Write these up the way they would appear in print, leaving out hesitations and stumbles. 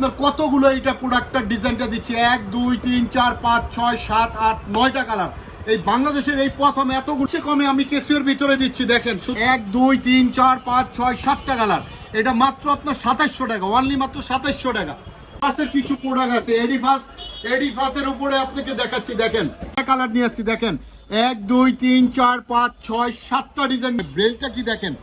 আপনার কতগুলো এইটা প্রোডাক্টটার ডিজাইনটা দিচ্ছি 1 2 3 4 5 6 7 8 9টা কালার। এই বাংলাদেশের এই প্রথম এতগুলো কমে আমি কেসিওর ভিতরে দিচ্ছি। দেখেন 1 2 3 4 5 6 7টা কালার, এটা মাত্র আপনার 2700 টাকা, অনলি মাত্র 2700 টাকা। পাশের কিছু প্রোডাক্ট আছে এডিফাসের উপরে আপনাকে দেখাচ্ছি। দেখেন কালার নিয়ে আসছি, দেখেন 1 2 3 4 5 6 7টা ডিজাইন। বেল্টটা কি দেখেন,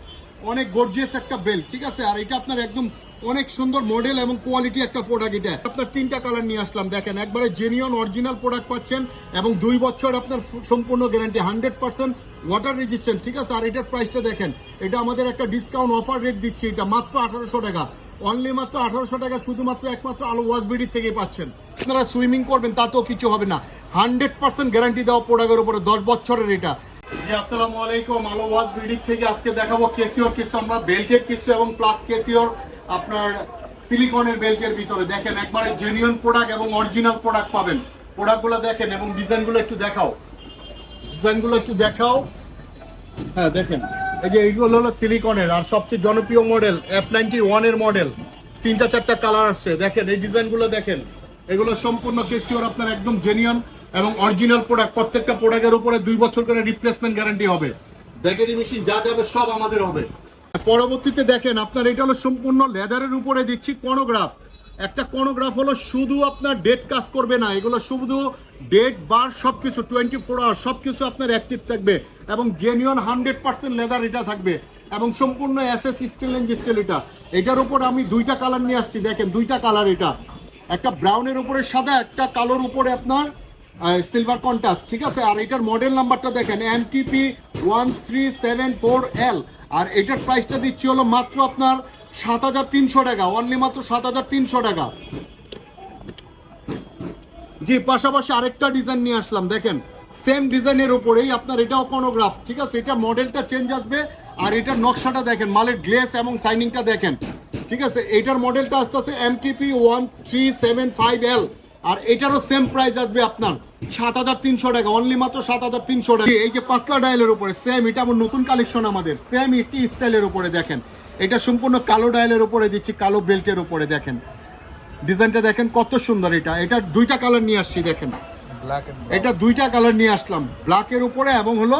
অনেক গর্জিয়াস একটা বেল্ট, ঠিক আছে। আর এটা আপনার একদম অনেক সুন্দর মডেল এবং কোয়ালিটি একটা প্রোডাক্ট। এটা আপনার 3টা কালার নিয়ে আসলাম। দেখেন একবারে জেনুইন অরিজিনাল প্রোডাক্ট পাচ্ছেন এবং 2 বছর আপনার সম্পূর্ণ গ্যারান্টি, 100% ওয়াটার রেজিস্ট্যান্ট, ঠিক আছে। আর এটার প্রাইসটা দেখেন, এটা আমাদের একটা ডিসকাউন্ট অফার রেট দিচ্ছি, এটা মাত্র 1800 টাকা, অনলি মাত্র 1800 টাকা, শুধুমাত্র একমাত্র আলো ওয়াশবিডি থেকে পাচ্ছেন। আপনারা সুইমিং করবেন তাতেও কিছু হবে না, 100% গ্যারান্টি দেওয়া প্রোডাক্টের উপরে 10 বছরের এটা। জি আসসালামু আলাইকুম, আলো ওয়াশবিডি থেকে আজকে দেখাবো কেসিওর কিছু আমরা বেল্টের কিছু এবং প্লাস কেসিওর আপনার সিলিকনের বেল্টের ভিতরে। দেখেন একবারে জেনুইন প্রোডাক্ট এবং অরিজিনাল প্রোডাক্ট পাবেন। প্রোডাক্টগুলো দেখেন এবং ডিজাইনগুলো একটু দেখাও, হ্যাঁ দেখেন এই যে এইগুলো হলো সিলিকনের। আর সবচেয়ে জনপ্রিয় মডেল F91 এর মডেল, 3টা 4টা কালার আসছে। দেখেন এই ডিজাইনগুলো দেখেন, এগুলো সম্পূর্ণ কেসিওর আপনার একদম জেনুইন এবং অরিজিনাল প্রোডাক্ট। প্রত্যেকটা প্রোডাক্টের উপরে 2 বছর করে রিপ্লেসমেন্ট গ্যারান্টি হবে, ব্যাটারি মেশিন যা যাবে সব আমাদের হবে। পরবর্তীতে দেখেন আপনার এটা হলো সম্পূর্ণ লেদারের উপরে দিচ্ছি কনোগ্রাফ। একটা কনোগ্রাফ হলো শুধু আপনার ডেট কাজ করবে না, এগুলো শুধু ডেট বার সবকিছু 24 আওয়ার সবকিছু আপনার অ্যাক্টিভ থাকবে এবং জেনুইন 100% লেদার এটা থাকবে এবং সম্পূর্ণ এসএস স্টেল। এটার উপর আমি 2টা কালার নিয়ে আসছি। দেখেন 2টা কালার, এটা একটা ব্রাউনের উপরে সাদা, একটা কালোর উপরে আপনার সিলভার কন্ট্রাস্ট, ঠিক আছে। আর এটার মডেল নাম্বারটা দেখেন MTP 1374L। আর এটার প্রাইসটা দিচ্ছি হলো মাত্র আপনার 7300 টাকা, অনলি মাত্র 7300 টাকা। জি পাশাপাশি আরেকটা ডিজাইন নিয়ে আসলাম। দেখেন সেম ডিজাইনের উপরেই আপনার এটাও কনোগ্রাফ, ঠিক আছে। এটা মডেলটা চেঞ্জ আসবে আর এটার নকশাটা দেখেন, মালের গ্লেস এবং সাইনিংটা দেখেন, ঠিক আছে। এটার মডেলটা আসতে আছে MTP 1375L। আর এটারও সেম প্রাইস আসবে আপনার 7300 টাকা, অনলি মাত্র 7300 টাকা। এই যে পাতলা ডায়ালের উপরে সেম, এটা আমার নতুন কালেকশন, আমাদের সেম একই স্টাইলের উপরে। দেখেন এটা সম্পূর্ণ কালো ডায়ালের উপরে দিচ্ছি, কালো বেল্টের উপরে। দেখেন ডিজাইনটা দেখেন কত সুন্দর। এটা 2টা কালার নিয়ে আসছি। দেখেন এটা 2টা কালার নিয়ে আসলাম, ব্ল্যাকের উপরে এবং হলো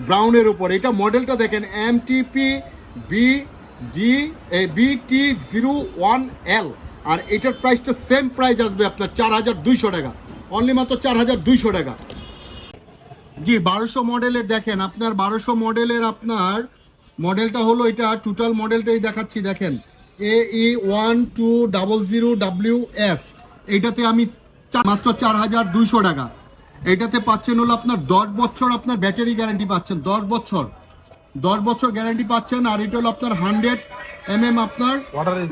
ব্রাউনের উপরে। এটা মডেলটা দেখেন MTP BT01L। আর এটার প্রাইসটা সেম প্রাইস আসবে আপনার 4200 টাকা, অনলি মাত্র 4200 টাকা। জি 1200 মডেলের দেখেন আপনার 1200 মডেলের আপনার মডেলটা হলো এটা টোটাল মডেলটাই দেখাচ্ছি। দেখেন AE1200WS, এইটাতে আমি মাত্র 4200 টাকা। এইটাতে পাচ্ছেন হলো আপনার 10 বছর আপনার ব্যাটারি গ্যারান্টি পাচ্ছেন, 10 বছর গ্যারান্টি পাচ্ছেন। আর এটা হলো আপনার 100 mm আপনার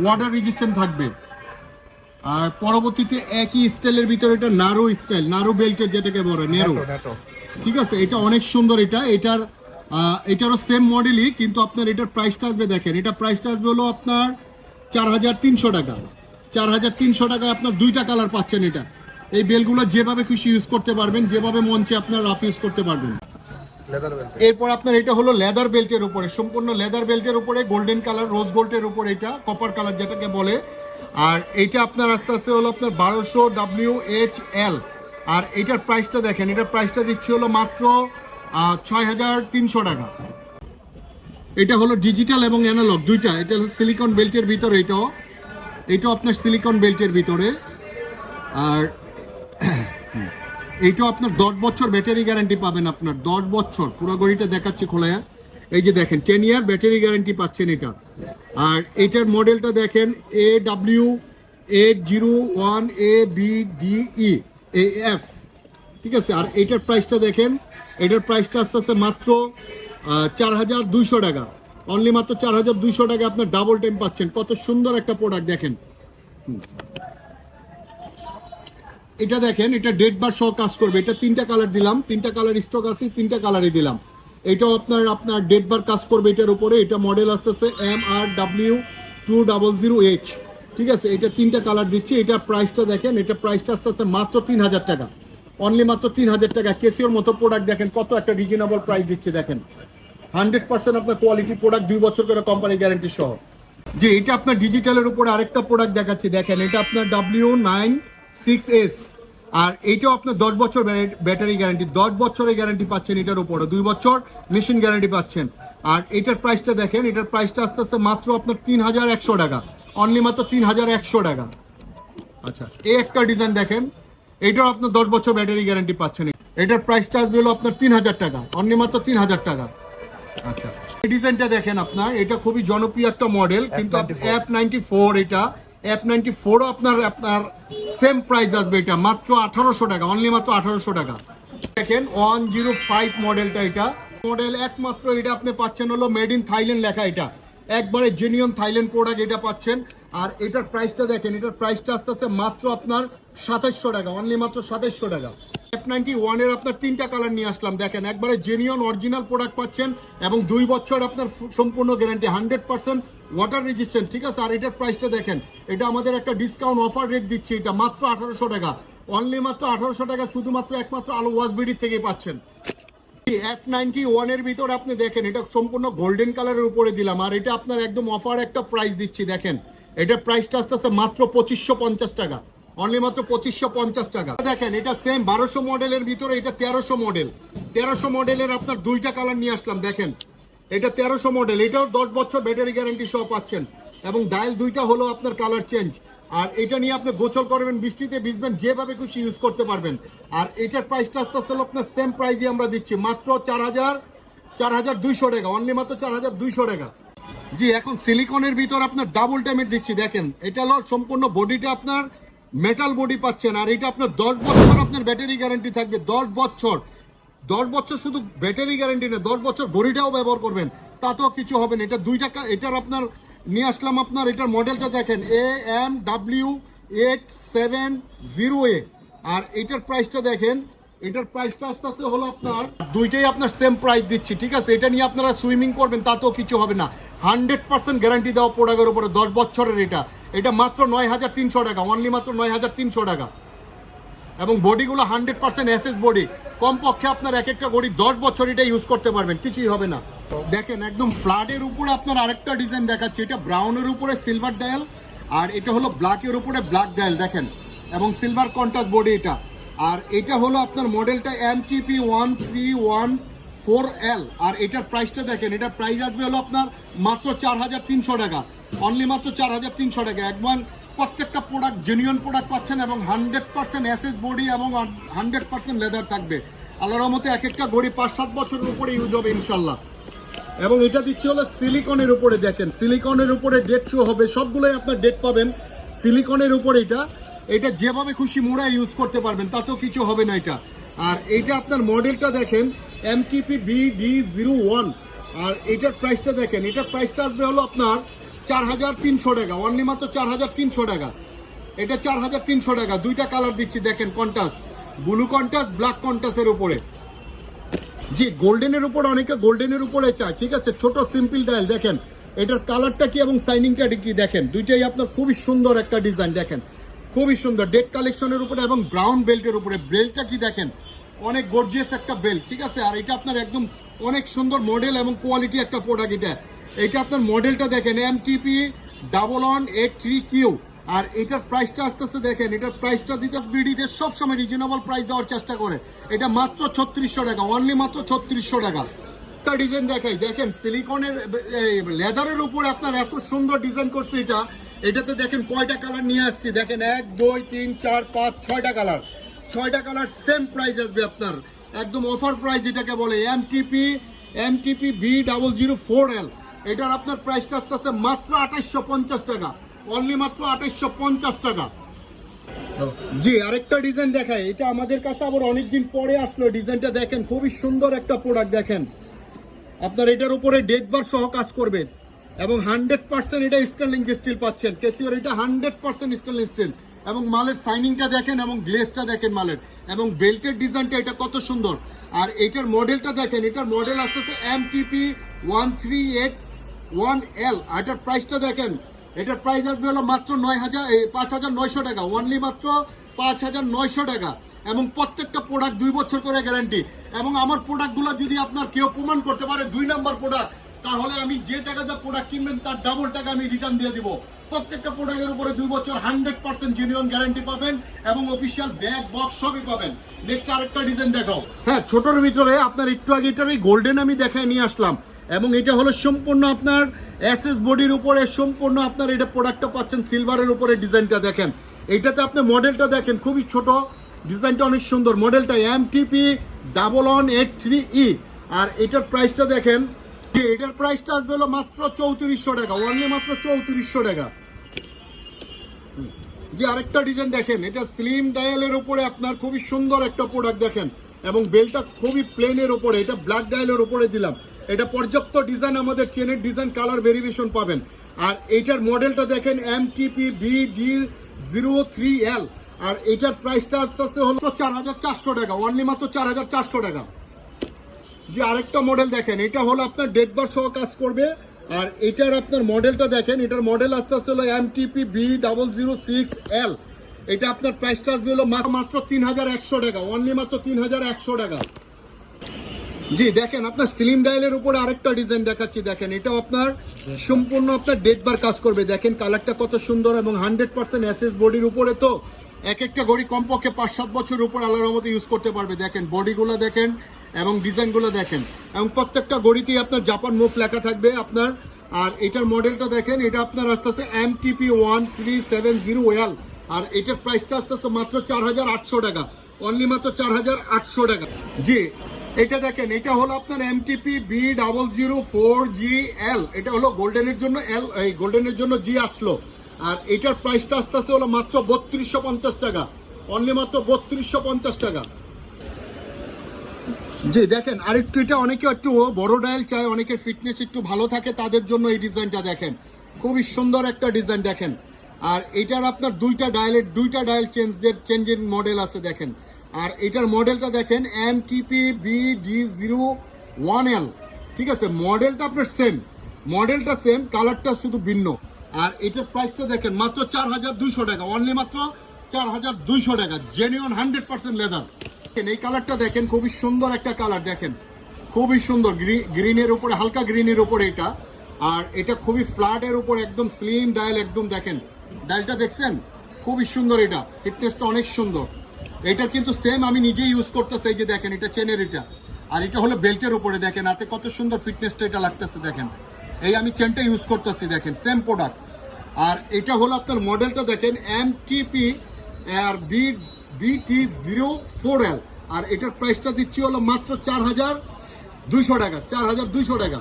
ওয়াটার রেজিস্ট্যান্ট থাকবে। আর পরবর্তীতে একই স্টাইলের ভিতরে এটা নারো বেল্টের যেটাকে বলে নেরো, ঠিক আছে। এটা অনেক সুন্দর। এটারও সেম মডেলই, কিন্তু আপনার এটার প্রাইসটা আসবে দেখেন, এটা প্রাইসটা আসবে হলো আপনার 4300 টাকা। 4300 টাকায় আপনার 2টা কালার পাচ্ছেন। এটা এই বেলগুলো যেভাবে খুশি ইউজ করতে পারবেন, যেভাবে মঞ্চে আপনার রাফ ইউজ করতে পারবেন। এরপর আপনার এটা হলো লেদার বেল্টের উপরে, সম্পূর্ণ লেদার বেল্টের উপরে গোল্ডেন কালার, রোজ গোল্ডের উপরে, এটা কপার কালার যেটাকে বলে। আর এইটা আপনার আস্তে আস্তে হলো আপনার 1200 WHL। আর এটার প্রাইসটা দেখেন, এটার প্রাইসটা দিচ্ছি হলো মাত্র 6300 টাকা। এটা হলো ডিজিটাল এবং অ্যানালগ 2টা। এটা হলো সিলিকন বেল্টের ভিতরে, এটাও আপনার সিলিকন বেল্টের ভিতরে। আর এইটাও আপনার 10 বছর ব্যাটারি গ্যারান্টি পাবেন, আপনার 10 বছর। পুরো গড়িটা দেখাচ্ছি খোলায়, এই যে দেখেন 10 ইয়ার ব্যাটারি গ্যারান্টি পাচ্ছেন এটা। আর এইটার মডেলটা দেখেন AW801ABDEAF, ঠিক আছে। আর এইটার প্রাইসটা দেখেন, এটার প্রাইসটা আস্তে আস্তে মাত্র 4200 টাকা, অনলি মাত্র 4200 টাকা আপনার ডাবল টাইম পাচ্ছেন। কত সুন্দর একটা প্রোডাক্ট দেখেন। এটা দেখেন, এটা ডেট বার সহ কাজ করবে। এটা 3টা কালার দিলাম, 3টা কালার স্টক আছে, 3টা কালারই দিলাম। এটাও আপনার ডেট বার কাজ করবে এটার উপরে। এটা মডেল আসতেছে MRW200H, ঠিক আছে। এটা 3টা কালার দিচ্ছি। এটার প্রাইসটা দেখেন, এটা প্রাইসটা আসতেছে মাত্র 3000 টাকা, অনলি মাত্র 3000 টাকা। কেসিওর মতো প্রোডাক্ট দেখেন কত একটা রিজনেবল প্রাইস দিচ্ছে। দেখেন 100% আপনার কোয়ালিটি প্রোডাক্ট, 2 বছর করে কোম্পানি গ্যারান্টি সহ। জি, এটা আপনার ডিজিটালের উপরে আরেকটা প্রোডাক্ট দেখাচ্ছি, দেখেন এটা আপনার W96S, আর এইটাও আপনার 10 বছর ব্যাটারি গ্যারান্টি, 10 বছরের গ্যারান্টি পাচ্ছেন এটার উপরে, 2 বছর মেশিন গ্যারান্টি পাচ্ছেন। আর এটার প্রাইসটা দেখেন, এটার প্রাইসটা আস্তে আস্তে মাত্র আপনার 3100 টাকা, অনলি মাত্র 3100 টাকা। আচ্ছা, এই একটা ডিজাইন দেখেন, এটাও আপনার 10 বছর ব্যাটারি গ্যারান্টি পাচ্ছেন, এটার প্রাইসটা আসবে হলো আপনার 3000 টাকা, অনলি মাত্র 3000 টাকা। আচ্ছা, এই ডিজাইনটা দেখেন আপনার, এটা খুবই জনপ্রিয় একটা মডেল, কিন্তু F94, এটা F94ও আপনার সেম প্রাইস আসবে, এটা মাত্র 1800 টাকা, অনলি মাত্র 1800 টাকা। দেখেন 105 মডেলটা, এটা মডেল একমাত্র, এটা আপনি পাচ্ছেন হলো মেড ইন থাইল্যান্ড লেখা, এটা একবারে জেনুইন থাইল্যান্ড প্রোডাক্ট এটা পাচ্ছেন। আর এটার প্রাইসটা দেখেন, এটার প্রাইসটা আস্তে আস্তে মাত্র আপনার 2700 টাকা, অনলি মাত্র 2700 টাকা। F91 এর আপনার 3টা কালার নিয়ে আসলাম, দেখেন একবারে জেনুইন অরিজিনাল প্রোডাক্ট পাচ্ছেন এবং 2 বছর আপনার সম্পূর্ণ গ্যারান্টি, 100% ওয়াটার রেজিস্ট্যান্ট, ঠিক আছে। আর এটার প্রাইসটা দেখেন, এটা আমাদের একটা ডিসকাউন্ট অফার রেট দিচ্ছি, এটা মাত্র 1800 টাকা, অনলি মাত্র 1800 টাকা, শুধুমাত্র একমাত্র আলো ওয়াজবিডি থেকে পাচ্ছেন। F91 এর ভিতরে আপনি দেখেন, এটা সম্পূর্ণ গোল্ডেন কালারের উপরে দিলাম, আর এটা আপনার একদম অফার একটা প্রাইস দিচ্ছি, দেখেন এটার প্রাইসটা আস্তে আস্তে মাত্র 2550 টাকা, অনলি মাত্র 2550 টাকা। দেখেন এটা সেম 1200 মডেলের ভিতরে, এটা 1300 মডেল, 1300 মডেলের আপনার 2টা কালার নিয়ে আসলাম, দেখেন এটা 1300 মডেল, এটাও 10 বছর ব্যাটারি গ্যারান্টি সহ পাচ্ছেন এবং ডায়াল 2টা হলো আপনার কালার চেঞ্জ। আর এটা নিয়ে আপনি গোসল করবেন, বৃষ্টিতে ভিজবেন, যেভাবে খুশি ইউজ করতে পারবেন। আর এটার প্রাইসটা আস্তে আস্তে আপনার সেম প্রাইসই আমরা দিচ্ছি, মাত্র 4200 টাকা, অনলি মাত্র 4200 টাকা। জি, এখন সিলিকনের ভিতর আপনার ডাবল টাইমের দিচ্ছি, দেখেন এটা হলো সম্পূর্ণ বডিটা আপনার মেটাল বডি পাচ্ছেন, আর এটা আপনার 10 বছর আপনার ব্যাটারি গ্যারান্টি থাকবে, 10 বছর, 10 বছর শুধু ব্যাটারি গ্যারান্টি না, 10 বছর ঘড়িটাও ব্যবহার করবেন, তাতেও কিছু হবে না। এটা 2 টাকা, এটার আপনার নিয়ে আসলাম আপনার, এটার মডেলটা দেখেন AMW870A, আর এটার প্রাইসটা দেখেন, এটার প্রাইসটা আস্তে আস্তে হলো আপনার, দুইটাই আপনার সেম প্রাইস দিচ্ছি, ঠিক আছে। এটা নিয়ে আপনারা সুইমিং করবেন, তাতেও কিছু হবে না, 100% গ্যারান্টি দেওয়া প্রোডাক্টের উপরে, 10 বছরের। এটা মাত্র 9300 টাকা, অনলি মাত্র 9300 টাকা। এবং বডিগুলো 100% এসএস বডি, কমপক্ষে আপনার এক একটা বডি 10 বছর এটা ইউজ করতে পারবেন, কিছুই হবে না। দেখেন একদম ফ্ল্যাটের উপরে আপনার আরেকটা ডিজাইন দেখাচ্ছি, এটা ব্রাউনের উপরে সিলভার ডায়াল, আর এটা হলো ব্ল্যাকের উপরে ব্ল্যাক ডায়াল, দেখেন এবং সিলভার কন্ট্রাস্ট বডি এটা। আর এটা হলো আপনার মডেলটা MTP1314L, আর এটার প্রাইসটা দেখেন, এটার প্রাইস আসবে হলো আপনার মাত্র 4300 টাকা, অনলি মাত্র 4300 টাকা। একবার প্রত্যেকটা প্রোডাক্ট জেনুইন প্রোডাক্ট পাচ্ছেন এবং 100% এসএস বডি এবং 100% লেদার থাকবে। আল্লাহর রহমতে এক একটা ঘড়ি 5-7 বছরের উপরে ইউজ হবে ইনশাল্লাহ। এবং এটা দিচ্ছে হলো সিলিকনের উপরে, দেখেন সিলিকনের উপরে ডেট শো হবে, সবগুলোই আপনার ডেট পাবেন সিলিকনের উপরে। এটা যেভাবে খুশি মোড়া ইউজ করতে পারবেন, তাতেও কিছু হবে না এটা। আর এইটা আপনার মডেলটা দেখেন MTP-BD01, আর এটার প্রাইসটা দেখেন, এটার প্রাইসটা আসবে হলো আপনার 4300 টাকা, অনলি মাত্র 4300 টাকা। এটা 4300 টাকা, 2টা কালার দিচ্ছি, দেখেন কন্ট্রাস্ট, ব্লু কন্ট্রাস্ট, ব্ল্যাক কন্ট্রাস্টের উপরে। জি, গোল্ডেনের উপর অনেকে গোল্ডেনের উপরে চায়, ঠিক আছে। ছোট সিম্পল ডায়াল, দেখেন এটার কালারটা কি এবং সাইনিংটা কি, দেখেন দুইটাই আপনার খুবই সুন্দর একটা ডিজাইন, দেখেন খুবই সুন্দর ডেট কালেকশনের উপরে এবং ব্রাউন বেল্টের উপরে। বেল্টটা কি দেখেন, অনেক গর্জিয়াস একটা বেল্ট, ঠিক আছে। আর এটা আপনার একদম অনেক সুন্দর মডেল এবং কোয়ালিটি একটা প্রোডাক্ট। এটা আপনার মডেলটা দেখেন MTP1183Q, আর এটার প্রাইসটা আস্তে আস্তে দেখেন, এটার প্রাইসটা দিতে বিডিতে সবসময় রিজনেবল প্রাইস দেওয়ার চেষ্টা করে। এটা মাত্র 3600 টাকা, অনলি মাত্র 3600 টাকা। একটা ডিজাইন দেখাই, দেখেন সিলিকনের লেদারের উপরে আপনার এত সুন্দর ডিজাইন করছে এটাতে দেখেন কয়টা কালার নিয়ে আসছি, দেখেন 1 2 3 4 5 6টা কালার, 6টা কালার সেম প্রাইস আসবে আপনার, একদম অফার প্রাইস এটাকে বলে MTP-B004L। এটার আপনার প্রাইসটা আস্তে আস্তে মাত্র 2850 টাকা, অনলি মাত্র 2850 টাকা। জি, আরেকটা ডিজাইন দেখাই, এটা আমাদের কাছে আবার অনেকদিন পরে আসলো ডিজাইনটা, দেখেন খুবই সুন্দর একটা প্রোডাক্ট। দেখেন আপনার এটার উপরে ডেট বার সহ কাজ করবে এবং 100% এটা স্টেনলেস স্টিল পাচ্ছেন, কেসিওর এটা 100% স্টেনলেস স্টিল। এবং মালের সাইনিংটা দেখেন এবং গ্লেজটা দেখেন মালের, এবং বেল্টের ডিজাইনটা এটা কত সুন্দর। আর এটার মডেলটা দেখেন, এটার মডেল আসতেছে MTP1381L। এটার প্রাইসটা দেখেন, এটার প্রাইস আসবে হলো মাত্র 5900 টাকা, অনলি মাত্র 5900 টাকা। এবং প্রত্যেকটা প্রোডাক্ট 2 বছর করে গ্যারান্টি। এবং আমার প্রোডাক্টগুলো যদি আপনার কেউ প্রমাণ করতে পারে 2 নাম্বার প্রোডাক্ট, তাহলে আমি যে টাকা যা প্রোডাক্ট কিনবেন তার ডাবল টাকা আমি রিটার্ন দিয়ে দিব। প্রত্যেকটা প্রোডাক্টের উপরে 2 বছর 100% জেনুইন গ্যারান্টি পাবেন এবং অফিসিয়াল ব্যাগ বক্স সবই পাবেন। নেক্সট আরেকটা ডিজাইন দেখাও। হ্যাঁ, ছোটর ভিতরে আপনার একটু আগে এটার এই গোল্ডেন আমি দেখায় নিয়ে আসলাম এবং এটা হলো সম্পূর্ণ আপনার এসএস বডির উপরে, সম্পূর্ণ আপনার এটা প্রোডাক্টটা পাচ্ছেন সিলভারের উপরে। ডিজাইনটা দেখেন, এইটাতে আপনি মডেলটা দেখেন, খুবই ছোট, ডিজাইনটা অনেক সুন্দর। মডেলটা MTP 1183E। আর এটার প্রাইসটা দেখেন, যে এটার প্রাইসটা আসবে হলো মাত্র 3400 টাকা, অনলি মাত্র 3400 টাকা। যে আরেকটা ডিজাইন দেখেন, এটা স্লিম ডায়ালের উপরে আপনার খুবই সুন্দর একটা প্রোডাক্ট দেখেন এবং বেলটা খুবই প্লেনের উপরে, এটা ব্ল্যাক ডায়ালের উপরে দিলাম। এটা পর্যাপ্ত ডিজাইন, আমাদের চেনের ডিজাইন কালার ভেরিয়েশন পাবেন। আর এটার মডেলটা দেখেন MTP BD03L। আর এটার প্রাইসটা আসতেছে হলো 4400 টাকা, অনলি মাত্র 4400 টাকা। যে আরেকটা মডেল দেখেন, এটা হলো আপনার ডেড বার সহ কাজ করবে। আর এটার আপনার মডেলটা দেখেন, এটার মডেল আসতে হলো MTP B006L। এটা আপনার প্রাইসটা আসবে হলো মাত্র 3100 টাকা, অনলি মাত্র 3100 টাকা। জি দেখেন, আপনার স্লিম ডায়ালের উপরে আরেকটা ডিজাইন দেখাচ্ছি, দেখেন এটাও আপনার সম্পূর্ণ আপনার ডেড বার কাজ করবে। দেখেন কালারটা কত সুন্দর এবং 100% এসএস বডির উপরে। তো এক একটা ঘড়ি কমপক্ষে 5-7 বছরের উপর আল্লাহর রহমতে ইউজ করতে পারবে। দেখেন বডিগুলো দেখেন এবং ডিজাইনগুলো দেখেন, এবং প্রত্যেকটা ঘড়িতেই আপনার জাপান মুভ লেখা থাকবে আপনার। আর এটার মডেলটা দেখেন, এটা আপনার আসতেছে MTP 1370L। আর এটার প্রাইসটা আসতেছে মাত্র 4800 টাকা, অনলি মাত্র 4800 টাকা। জি এটা দেখেন, এটা হলো আপনার MTP B004GL। এটা হলো গোল্ডেনের জন্য L, এই গোল্ডেনের জন্য G আসলো। আর এটার প্রাইসটা আসতেছে হলো মাত্র 3250 টাকা, অনলি মাত্র 3250 টাকা। জি দেখেন, আরেকটু এটা অনেকে একটু বড় ডায়াল চায়, অনেকের ফিটনেস একটু ভালো থাকে, তাদের জন্য এই ডিজাইনটা দেখেন, খুবই সুন্দর একটা ডিজাইন দেখেন। আর এটার আপনার দুইটা ডায়াল চেঞ্জের মডেল আছে দেখেন। আর এটার মডেলটা দেখেন MTP BD01L। ঠিক আছে, মডেলটা আপনার সেম, মডেলটা সেম, কালারটা শুধু ভিন্ন। আর এটার প্রাইসটা দেখেন মাত্র 4200 টাকা, অনলি মাত্র 4200 টাকা, জেনুইন 100% লেদার। এই কালারটা দেখেন, খুবই সুন্দর একটা কালার দেখেন, খুবই সুন্দর, গ্রিনের উপরে, হালকা গ্রিনের উপরে এটা। আর এটা খুবই ফ্ল্যাটের উপর, একদম স্লিম ডায়াল, একদম দেখেন ডায়ালটা দেখছেন, খুবই সুন্দর, এটা ফিটনেসটা অনেক সুন্দর। এটার কিন্তু সেম আমি নিজেই ইউজ করতেছি, এই যে দেখেন এটা চেনের এটা। আর এটা হলো বেল্টের উপরে, দেখেন হাতে কত সুন্দর ফিটনেসটা এটা লাগতেছে দেখেন। এই আমি চেনটা ইউজ করতেছি দেখেন, সেম প্রোডাক্ট। আর এটা হলো আপনার মডেলটা দেখেন MTP আর BT04L। আর এটার প্রাইসটা দিচ্ছি হলো মাত্র 4200 টাকা, 4200 টাকা।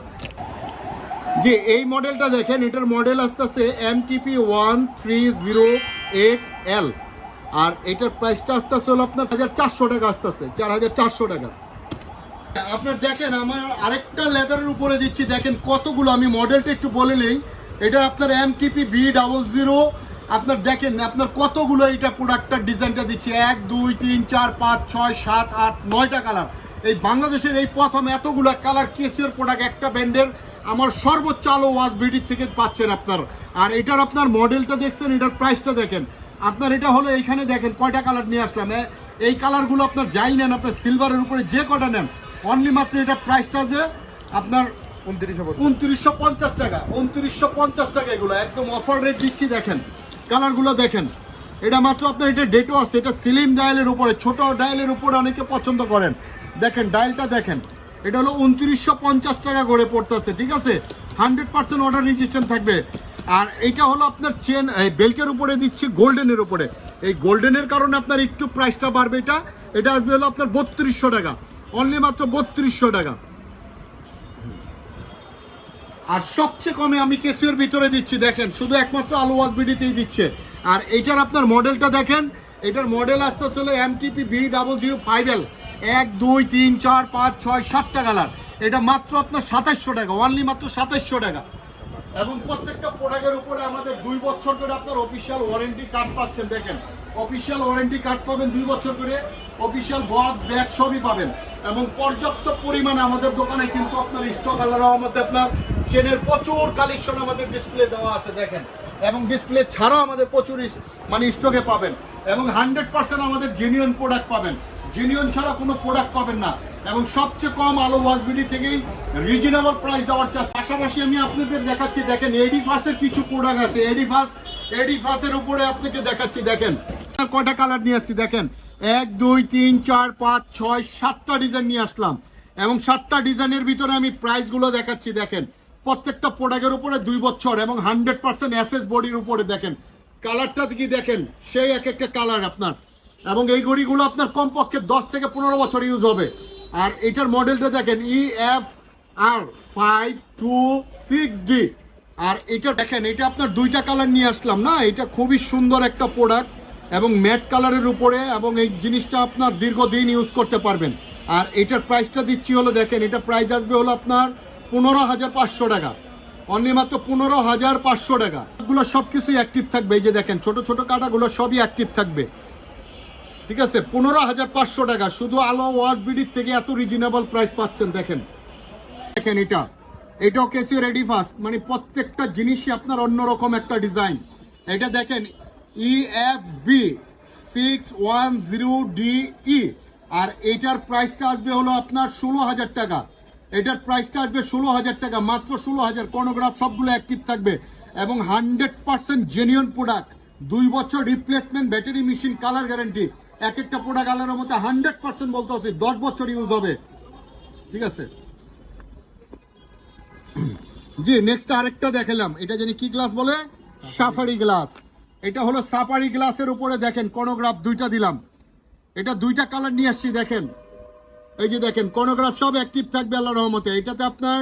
যে এই মডেলটা দেখেন, এটার মডেল আসতেছে MTP 1308L। আর এটার প্রাইসটা আসতেছে হলো আপনার 4400 টাকা, আসতেছে 4400 টাকা। আপনার দেখেন, আমার আরেকটা লেদারের উপরে দিচ্ছি, দেখেন কতগুলো, আমি মডেলটা একটু বলে নেই। এটা আপনার MTP B00, আপনার দেখেন আপনার কতগুলো এটা প্রোডাক্টটার ডিজাইনটা দিচ্ছি, 1 2 3 4 5 6 7 8 9টা কালার। এই বাংলাদেশের এই প্রথম এতগুলো কালার কেসিওর প্রোডাক্ট একটা ব্র্যান্ডের আমার সর্বোচ্চ আলো ওয়াশ বিডি থেকে পাচ্ছেন আপনার। আর এটার আপনার মডেলটা দেখছেন, এটার প্রাইসটা দেখেন আপনার। এটা হলো এইখানে দেখেন কয়টা কালার নিয়ে আসলাম, এই কালারগুলো আপনার যাই নেন, আপনার সিলভারের উপরে যে কটা নেন, অনলি মাত্র এটার প্রাইসটা যে আপনার 2950 টাকা, 2950 টাকা। এগুলো একদম অফার রেট দিচ্ছি, দেখেন কালারগুলো দেখেন। এটা মাত্র আপনার, এটা ডেটও আছে, এটা স্লিম ডায়ালের উপরে, ছোট ডায়ালের উপরে অনেকে পছন্দ করেন। দেখেন ডায়ালটা দেখেন, এটা হলো 2950 টাকা করে পড়তেছে। ঠিক আছে, 100% অর্ডার রেজিস্ট্রেশন থাকবে। আর এটা হলো আপনার চেন, বেল্টের উপরে দিচ্ছি গোল্ডেনের উপরে। এই গোল্ডেনের কারণে আপনার একটু প্রাইসটা বাড়বে। এটা আসবে হলো আপনার 3200 টাকা, অনলি মাত্র 3200 টাকা। আর সবচেয়ে কমে আমি কেসিওর ভিতরে দিচ্ছি, দেখেন শুধু একমাত্র আলো ওয়াশ বিডিতেই দিচ্ছে। আর এইটার আপনার মডেলটা দেখেন, এটার মডেল আসতে হলো MTP B005L। 1 2 3 4 5 6 7টা কালার। এটা মাত্র আপনার 2700 টাকা, অনলি মাত্র 2700 টাকা। এবং প্রত্যেকটা প্রোডাক্টের উপরে আমাদের 2 বছর করে আপনার অফিসিয়াল ওয়ারেন্টি কার্ড পাচ্ছেন। দেখেন অফিসিয়াল ওয়ারেন্টি কার্ড পাবেন 2 বছর করে, অফিসিয়াল বক্স ব্যাগ সবই পাবেন। এবং পর্যাপ্ত পরিমাণে আমাদের দোকানে কিন্তু আপনার স্টক আল্লাহর রহমতে আপনার চেনের প্রচুর কালেকশন আমাদের ডিসপ্লে দেওয়া আছে দেখেন। এবং ডিসপ্লে ছাড়াও আমাদের প্রচুর মানে স্টকে পাবেন। এবং 100% আমাদের জেনুইন প্রোডাক্ট পাবেন, জেনুইন ছাড়া কোনো প্রোডাক্ট পাবেন না। এবং সবচেয়ে কম আলো ওয়াচ বিডি থেকেই রিজনেবল প্রাইস দেওয়ার চেষ্টা। পাশাপাশি আমি আপনাদের দেখাচ্ছি, দেখেন এডিফাসের কিছু প্রোডাক্ট আছে। এডিফাসের উপরে আপনাকে দেখাচ্ছি, দেখেন কয়টা কালার নিয়ে আসছি, দেখেন 1 2 3 4 5 6 7টা ডিজাইন নিয়ে আসলাম এবং 7টা ডিজাইনের ভিতরে আমি প্রাইসগুলো দেখাচ্ছি। দেখেন প্রত্যেকটা প্রোডাক্টের উপরে 2 বছর এবং 100% এসএস বডির উপরে। দেখেন কালারটা কি দেখেন, সেই এক একটা কালার আপনার, এবং এই ঘড়িগুলো আপনার কমপক্ষে 10 থেকে 15 বছর ইউজ হবে। আর এটার মডেলটা দেখেন EFR 526D। আর এটা দেখেন, এটা আপনার 2টা কালার নিয়ে আসলাম না, এটা খুবই সুন্দর একটা প্রোডাক্ট এবং ম্যাট কালারের উপরে, এবং এই জিনিসটা আপনার দীর্ঘদিন ইউজ করতে পারবেন। আর এটার প্রাইসটা দিচ্ছি হলো, দেখেন এটা প্রাইস আসবে হলো আপনার 15,500 টাকা, অনলি মাত্র 15,500 টাকা। এগুলো সব কিছুই অ্যাক্টিভ থাকবে, এই যে দেখেন ছোট ছোট কাটাগুলো সবই অ্যাক্টিভ থাকবে, ঠিক আছে। 15,500 টাকা শুধু আলো ওয়াচ বিডির থেকে এত রিজনেবল প্রাইস পাচ্ছেন। দেখেন দেখেন এটাও ক্যাসিও এডিফাস, মানে প্রত্যেকটা জিনিসই আপনার অন্যরকম একটা ডিজাইন। এটা দেখেন EFB 610DE। আর এটার প্রাইসটা আসবে হলো আপনার 16,000 টাকা। এটার প্রাইসটা আসবে 16,000 টাকা, মাত্র 16,000। কর্নোগ্রাফ সবগুলো অ্যাক্টিভ থাকবে এবং 100% জেনুইন প্রোডাক্ট, 2 বছর replacement, battery machine, colour guarantee. এক একটা প্রোডাক্ট আলার মধ্যে 100% বলতে হচ্ছে 10 বছর ইউজ হবে, ঠিক আছে। জি নেক্সট আরেকটা দেখালাম, এটা জানি কি গ্লাস বলে, সাফারি গ্লাস। এটা হলো সাফারি গ্লাসের উপরে দেখেন কর্নোগ্রাফ 2টা দিলাম, এটা 2টা কালার নিয়ে আসছি। দেখেন এই যে দেখেন কর্নোগ্রাফ সব অ্যাক্টিভ থাকবে আল্লাহর রহমতে। এটাতে আপনার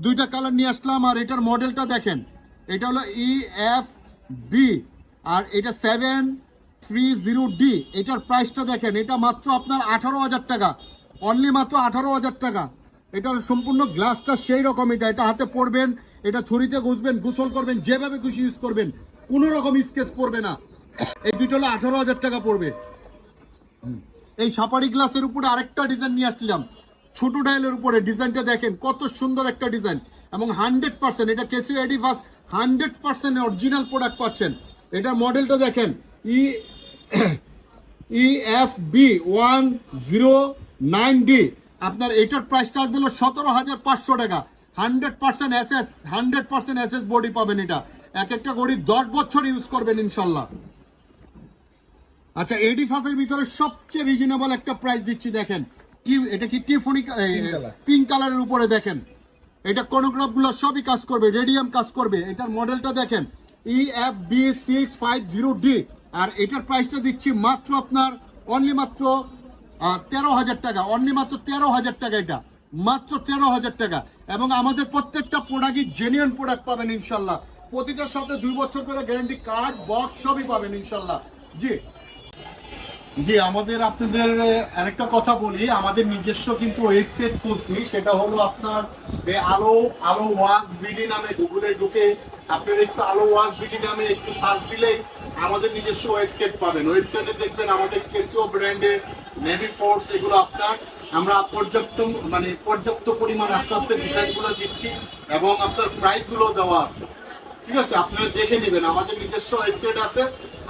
2টা কালার নিয়ে আসলাম। আর এটার মডেলটা দেখেন, এটা হলো EFB আর এটা 730D। এটার প্রাইসটা দেখেন, এটা মাত্র আপনার 18,000 টাকা, অনলি মাত্র 18,000 টাকা। এটার সম্পূর্ণ গ্লাসটা সেই রকম, এটা হাতে পরবেন, এটা ছুরিতে ঘুষবেন, গোসল করবেন, যেভাবে খুশি ইউজ করবেন, কোনো রকম স্কেচ পড়বে না। এই দুটো হলো 18,000 টাকা পড়বে। এই সাফারি গ্লাসের উপরে আরেকটা ডিজাইন নিয়ে আসলাম, ছোট ডায়ালের উপরে। ডিজাইনটা দেখেন কত সুন্দর একটা ডিজাইন এবং 100% এটা ক্যাসিও এডিফাস 100% অরিজিনাল প্রোডাক্ট পাচ্ছেন। এটার মডেলটা দেখেন EFB 109D। আপনার এটার প্রাইসটা আসবে হলো 17,500 টাকা, 100% এসএস বডি পাবেন। এটা এক একটা ঘড়ি 10 বছর ইউজ করবেন ইনশাল্লাহ। আচ্ছা এডিফাসের ভিতরে সবচেয়ে রিজনেবল একটা প্রাইস দিচ্ছি, দেখেন এটা কি টিফনি পিঙ্ক কালারের উপরে। দেখেন এটা কর্নোগ্রাফগুলো সবই কাজ করবে, রেডিয়াম কাজ করবে। এটার মডেলটা দেখেন EFB 650D। আর এটার প্রাইসটা দিচ্ছি মাত্র আপনার অনলি মাত্র 13,000 টাকা, অনলি মাত্র 13,000 টাকা। এটা মাত্র 13,000 টাকা। এবং আমাদের প্রত্যেকটা প্রোডাক্টই জেনুইন প্রোডাক্ট পাবেন ইনশাল্লাহ। প্রতিটার সাথে 2 বছর করে গ্যারান্টি কার্ড, বক্স সবই পাবেন ইনশাল্লাহ। জি আমাদের আপনাদের আরেকটা কথা বলি, আমাদের নিজস্ব কিন্তু ওয়েবসাইট খুলছি, সেটা হলো আপনার আলো ওয়াচ বিডি নামে গুগলে ঢুকে আপনার একটু আলো ওয়াচ বিডি নামে একটু সার্চ দিলেই আমাদের নিজস্ব ওয়েবসাইট পাবেন। ওয়েবসাইটে দেখবেন আমাদের ক্যাসিও ব্র্যান্ডের নেভি ফোর্স, এগুলো আপনার আমরা পর্যাপ্ত পরিমাণ আস্তে আস্তে ডিজাইনগুলো দিচ্ছি এবং আপনার প্রাইসগুলো দেওয়া আছে, ঠিক আছে। আপনারা দেখে নেবেন, আমাদের নিজস্ব ওয়েবসাইট আছে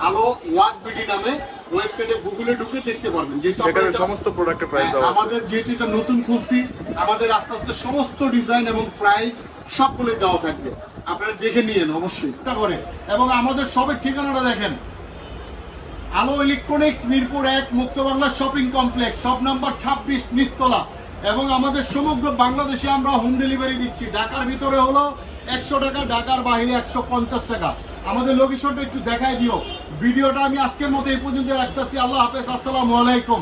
আলো ওয়াচ বিডি নামে। ওয়েবসাইটে গুগলে ঢুকে দেখতে পারবেন, যেহেতু সমস্ত প্রোডাক্টের প্রাইস দেওয়া আছে। আমাদের যেহেতু এটা নতুন খুলছি, আমাদের আস্তে আস্তে সমস্ত ডিজাইন এবং প্রাইস সবগুলো দেওয়া থাকবে, আপনারা দেখে নিয়েন অবশ্যই করে। এবং আমাদের সবের ঠিকানাটা দেখেন, Alo electronics, Mirpur 1, Muktobangla shopping complex, shop number 26, নিচতলা। এবং আমাদের সমগ্র বাংলাদেশে আমরা হোম ডেলিভারি দিচ্ছি। ঢাকার ভিতরে হলো 100 টাকা, ঢাকার বাইরে 150 টাকা। আমাদের লোকেশনটা একটু দেখাই দিও। ভিডিওটা আমি আজকের মতো এই পর্যন্ত রাখতেছি। আল্লাহ হাফেজ, আসসালামু আলাইকুম।